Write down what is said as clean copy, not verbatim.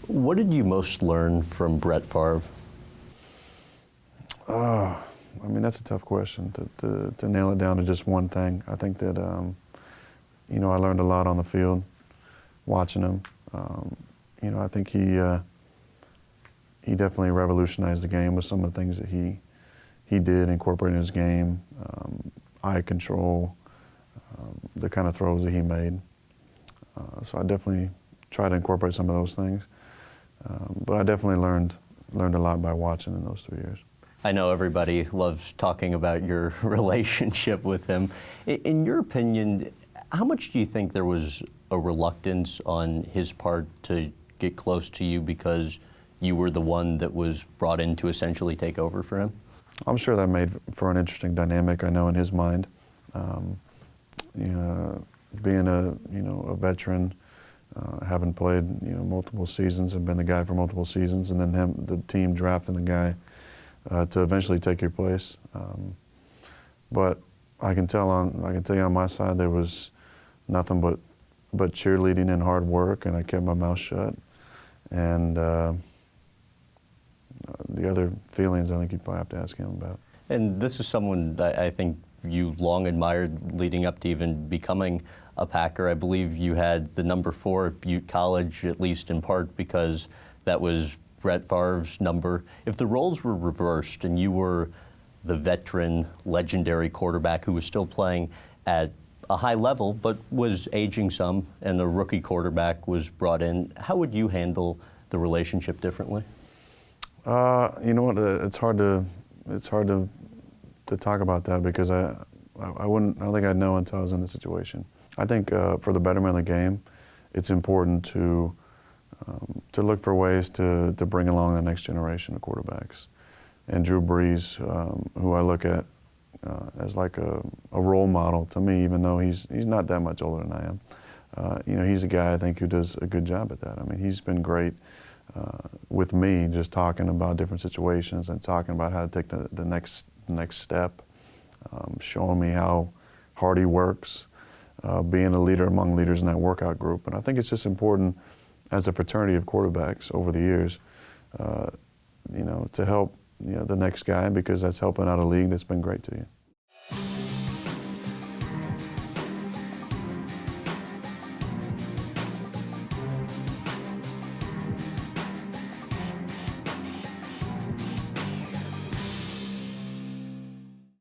What did you most learn from Brett Favre? I mean, that's a tough question to nail it down to just one thing. I think that, I learned a lot on the field watching him. I think he definitely revolutionized the game with some of the things that he did, incorporating his game, eye control, the kind of throws that he made. So I definitely try to incorporate some of those things. But I definitely learned a lot by watching in those 3 years. I know everybody loves talking about your relationship with him. In your opinion, how much do you think there was a reluctance on his part to get close to you because you were the one that was brought in to essentially take over for him? I'm sure that made for an interesting dynamic, I know, in his mind. Being a veteran, having played multiple seasons and been the guy for multiple seasons, and then the team drafting a guy to eventually take your place. But I can tell you on my side there was nothing but cheerleading and hard work, and I kept my mouth shut. And the other feelings, I think you'd probably have to ask him about. And this is someone that I think you long admired leading up to even becoming a Packer. I believe you had the number 4 at Butte College, at least in part because that was Brett Favre's number. If the roles were reversed and you were the veteran, legendary quarterback who was still playing at a high level but was aging some, and the rookie quarterback was brought in, how would you handle the relationship differently? You know what? It's hard to talk about that because I don't think I'd know until I was in the situation. I think for the betterment of the game, it's important to look for ways to bring along the next generation of quarterbacks. And Drew Brees, who I look at as like a role model to me, even though he's not that much older than I am. He's a guy I think who does a good job at that. I mean, he's been great with me, just talking about different situations and talking about how to take the next step, showing me how hard he works, being a leader among leaders in that workout group. And I think it's just important as a fraternity of quarterbacks over the years, to help the next guy, because that's helping out a league that's been great to you.